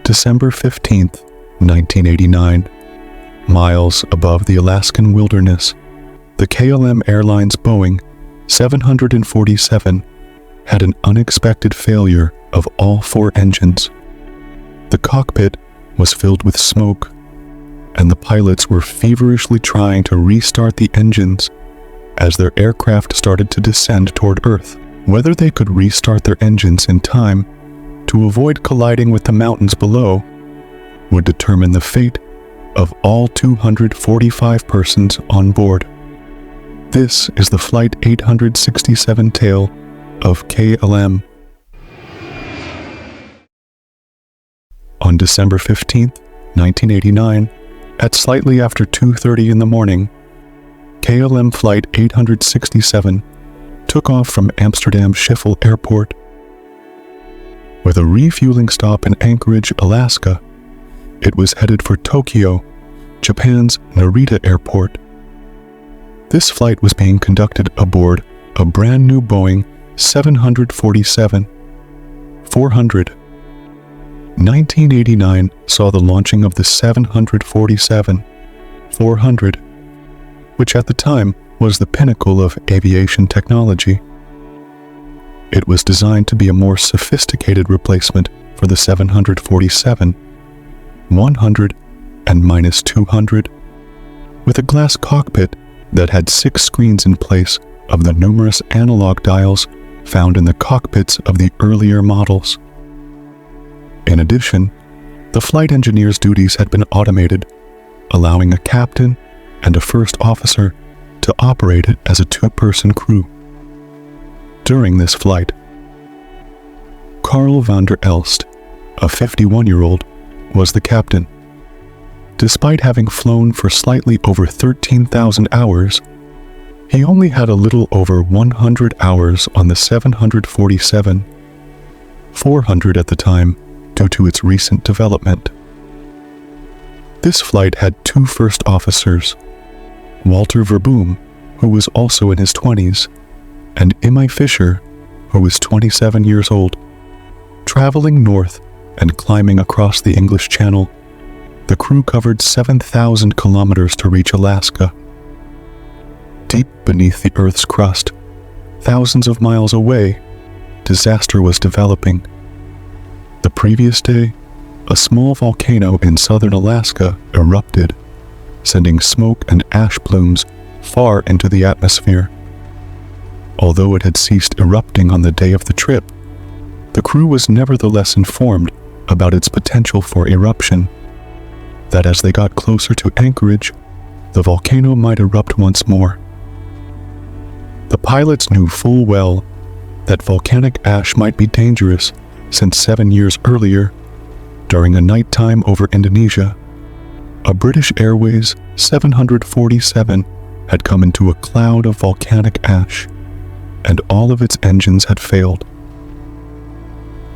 December 15th, 1989. Miles above the Alaskan wilderness, the KLM Airlines Boeing 747 had an unexpected failure of all 4 engines. The cockpit was filled with smoke, and the pilots were feverishly trying to restart the engines as their aircraft started to descend toward Earth. Whether they could restart their engines in time to avoid colliding with the mountains below would determine the fate of all 245 persons on board. This is the Flight 867 tale of KLM. On December 15th, 1989, at slightly after 2:30 in the morning, KLM Flight 867 took off from Amsterdam Schiphol Airport. With a refueling stop in Anchorage, Alaska, it was headed for Tokyo, Japan's Narita Airport. This flight was being conducted aboard a brand new Boeing 747-400. 1989 saw the launching of the 747-400, which at the time was the pinnacle of aviation technology. It was designed to be a more sophisticated replacement for the 747, 100, and -200, with a glass cockpit that had 6 screens in place of the numerous analog dials found in the cockpits of the earlier models. In addition, the flight engineer's duties had been automated, allowing a captain and a first officer to operate it as a 2-person crew. During this flight, Karl van der Elst, a 51-year-old, was the captain. Despite having flown for slightly over 13,000 hours, he only had a little over 100 hours on the 747-400 at the time due to its recent development. This flight had 2 first officers, Walter Verboom, who was also in his 20s, and Imai Fisher, who was 27 years old. Traveling north and climbing across the English Channel, the crew covered 7,000 kilometers to reach Alaska. Deep beneath the Earth's crust, thousands of miles away, disaster was developing. The previous day, a small volcano in southern Alaska erupted, sending smoke and ash plumes far into the atmosphere. Although it had ceased erupting on the day of the trip, the crew was nevertheless informed about its potential for eruption, that as they got closer to Anchorage, the volcano might erupt once more. The pilots knew full well that volcanic ash might be dangerous, since 7 years earlier, during a nighttime over Indonesia, a British Airways 747 had come into a cloud of volcanic ash, and all of its engines had failed.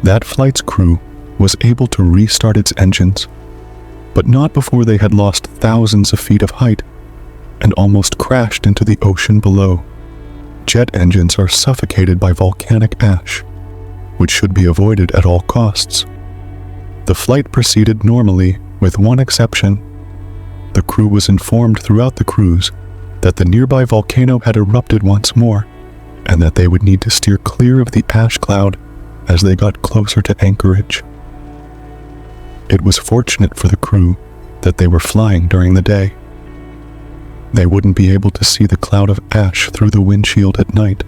That flight's crew was able to restart its engines, but not before they had lost thousands of feet of height and almost crashed into the ocean below. Jet engines are suffocated by volcanic ash, which should be avoided at all costs. The flight proceeded normally, with one exception. The crew was informed throughout the cruise that the nearby volcano had erupted once more, and that they would need to steer clear of the ash cloud as they got closer to Anchorage. It was fortunate for the crew that they were flying during the day. They wouldn't be able to see the cloud of ash through the windshield at night,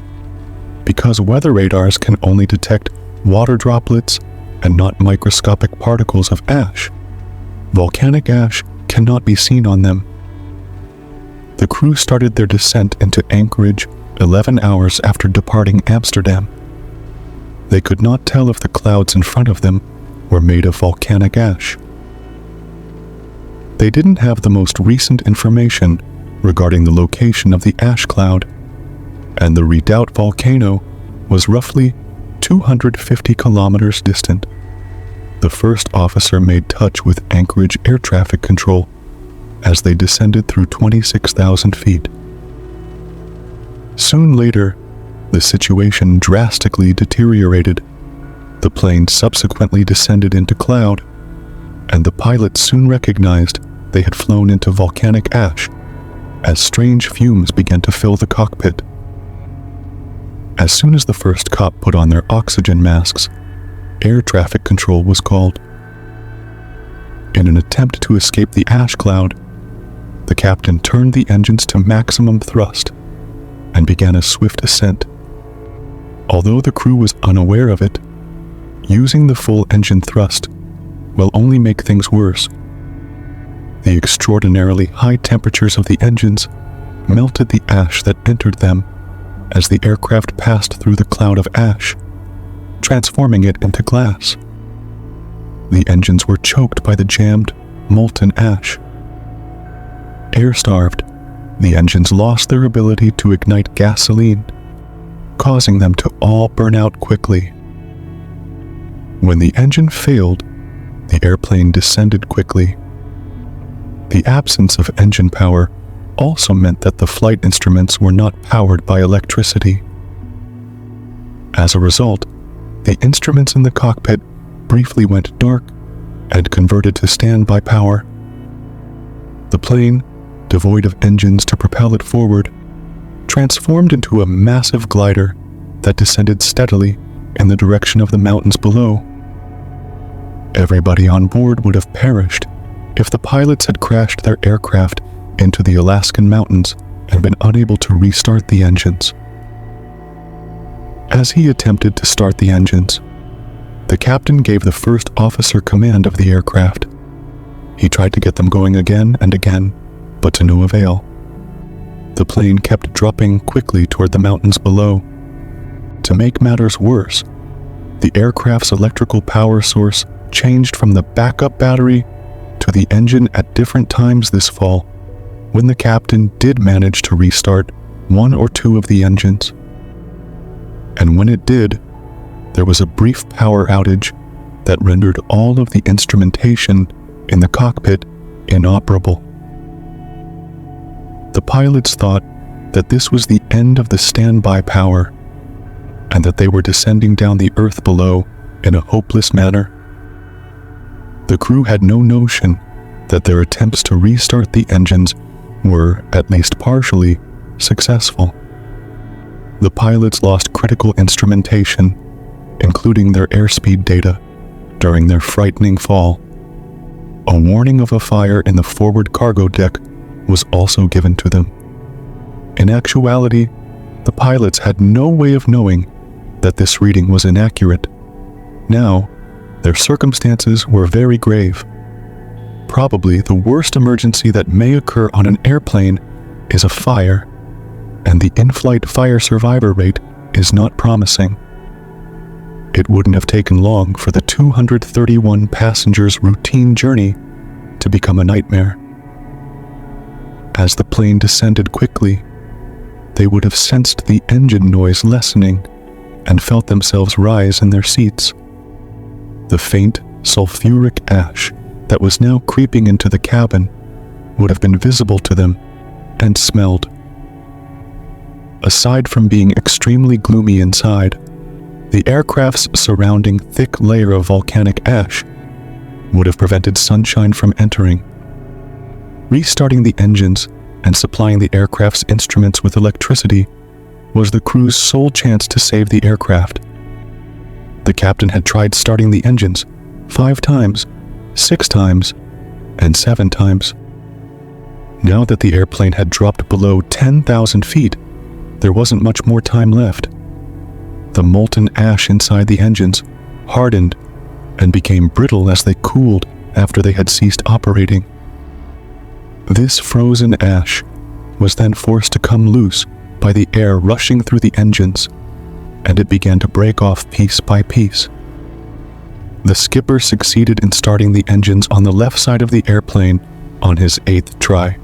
because weather radars can only detect water droplets and not microscopic particles of ash. Volcanic ash cannot be seen on them. The crew started their descent into Anchorage 11 hours after departing Amsterdam. They could not tell if the clouds in front of them were made of volcanic ash. They didn't have the most recent information regarding the location of the ash cloud, and the Redoubt volcano was roughly 250 kilometers distant. The first officer made touch with Anchorage air traffic control as they descended through 26,000 feet. Soon later, The situation drastically deteriorated. The plane subsequently descended into cloud, and the pilots soon recognized they had flown into volcanic ash as strange fumes began to fill the cockpit. As soon as the first cop put on their oxygen masks, air traffic control was called. In an attempt to escape the ash cloud, the captain turned the engines to maximum thrust and began a swift ascent. Although the crew was unaware of it, using the full engine thrust will only make things worse. The extraordinarily high temperatures of the engines melted the ash that entered them as the aircraft passed through the cloud of ash, transforming it into glass. The engines were choked by the jammed, molten ash. Air-starved, the engines lost their ability to ignite gasoline, causing them to all burn out quickly. When the engine failed, the airplane descended quickly. The absence of engine power also meant that the flight instruments were not powered by electricity. As a result, the instruments in the cockpit briefly went dark and converted to standby power. The plane, devoid of engines to propel it forward, transformed into a massive glider that descended steadily in the direction of the mountains below. Everybody on board would have perished if the pilots had crashed their aircraft into the Alaskan mountains and been unable to restart the engines. As he attempted to start the engines, the captain gave the first officer command of the aircraft. He tried to get them going again and again, but to no avail. The plane kept dropping quickly toward the mountains below. To make matters worse, the aircraft's electrical power source changed from the backup battery to the engine at different times this fall, when the captain did manage to restart one or two of the engines. And when it did, there was a brief power outage that rendered all of the instrumentation in the cockpit inoperable. The pilots thought that this was the end of the standby power, and that they were descending down the earth below in a hopeless manner. The crew had no notion that their attempts to restart the engines were, at least partially, successful. The pilots lost critical instrumentation, including their airspeed data, during their frightening fall. A warning of a fire in the forward cargo deck was also given to them. In actuality, the pilots had no way of knowing that this reading was inaccurate. Now, their circumstances were very grave. Probably the worst emergency that may occur on an airplane is a fire, and the in-flight fire survivor rate is not promising. It wouldn't have taken long for the 231 passengers' routine journey to become a nightmare. As the plane descended quickly, they would have sensed the engine noise lessening and felt themselves rise in their seats. The faint, sulfuric ash that was now creeping into the cabin would have been visible to them and smelled. Aside from being extremely gloomy inside, the aircraft's surrounding thick layer of volcanic ash would have prevented sunshine from entering. Restarting the engines and supplying the aircraft's instruments with electricity was the crew's sole chance to save the aircraft. The captain had tried starting the engines 5 times, 6 times, and 7 times. Now that the airplane had dropped below 10,000 feet, there wasn't much more time left. The molten ash inside the engines hardened and became brittle as they cooled after they had ceased operating. This frozen ash was then forced to come loose by the air rushing through the engines, and it began to break off piece by piece. The skipper succeeded in starting the engines on the left side of the airplane on his 8th try.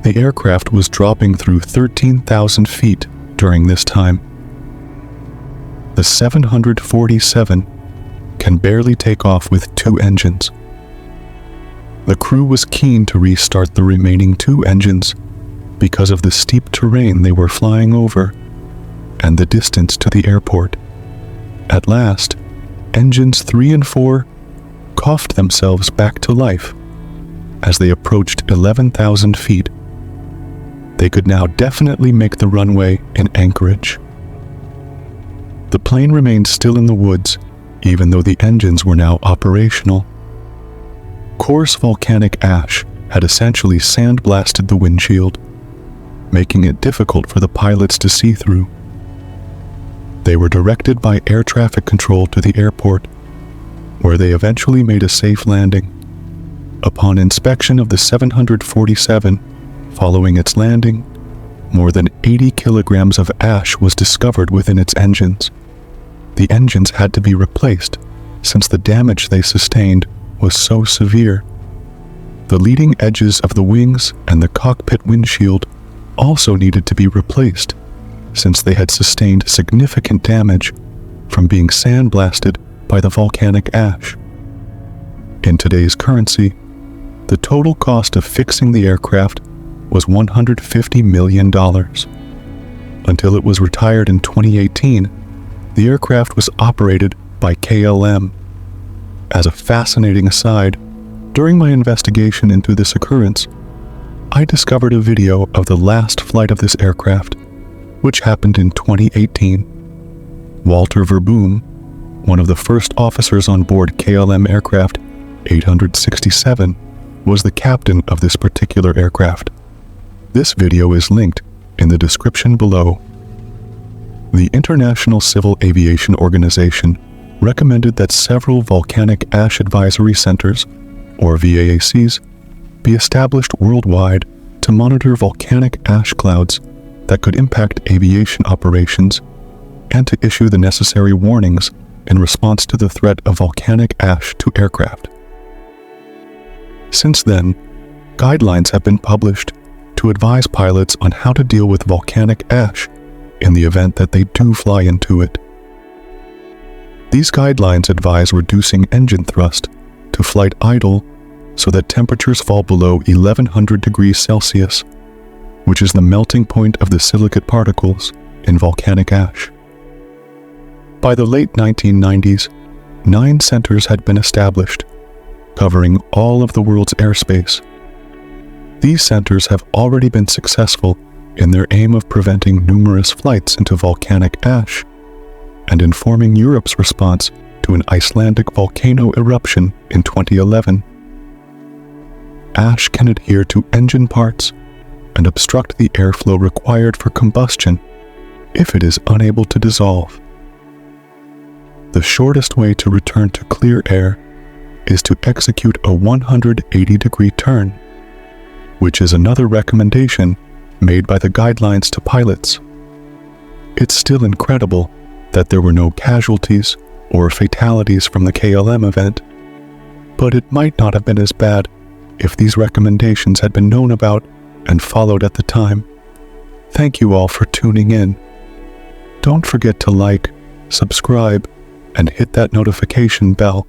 The aircraft was dropping through 13,000 feet during this time. The 747 can barely take off with 2 engines. The crew was keen to restart the remaining 2 engines because of the steep terrain they were flying over, and the distance to the airport. At last, engines 3 and 4 coughed themselves back to life as they approached 11,000 feet. They could now definitely make the runway in Anchorage. The plane remained still in the woods, even though the engines were now operational. Coarse volcanic ash had essentially sandblasted the windshield, making it difficult for the pilots to see through. They were directed by air traffic control to the airport, where they eventually made a safe landing. Upon inspection of the 747, following its landing, more than 80 kilograms of ash was discovered within its engines. The engines had to be replaced since the damage they sustained was so severe. The leading edges of the wings and the cockpit windshield also needed to be replaced since they had sustained significant damage from being sandblasted by the volcanic ash. In today's currency, the total cost of fixing the aircraft was $150 million. Until it was retired in 2018, the aircraft was operated by KLM. As a fascinating aside, during my investigation into this occurrence, I discovered a video of the last flight of this aircraft, which happened in 2018. Walter Verboom, one of the first officers on board KLM aircraft 867, was the captain of this particular aircraft. This video is linked in the description below. The International Civil Aviation Organization recommended that several volcanic ash advisory centers, or VAACs, be established worldwide to monitor volcanic ash clouds that could impact aviation operations and to issue the necessary warnings in response to the threat of volcanic ash to aircraft. Since then, guidelines have been published to advise pilots on how to deal with volcanic ash in the event that they do fly into it. These guidelines advise reducing engine thrust to flight idle so that temperatures fall below 1100 degrees Celsius, which is the melting point of the silicate particles in volcanic ash. By the late 1990s, 9 centers had been established, covering all of the world's airspace. These centers have already been successful in their aim of preventing numerous flights into volcanic ash and informing Europe's response to an Icelandic volcano eruption in 2011. Ash can adhere to engine parts and obstruct the airflow required for combustion if it is unable to dissolve. The shortest way to return to clear air is to execute a 180-degree turn, which is another recommendation made by the guidelines to pilots. It's still incredible that there were no casualties or fatalities from the KLM event, but it might not have been as bad if these recommendations had been known about and followed at the time. Thank you all for tuning in. Don't forget to like, subscribe, and hit that notification bell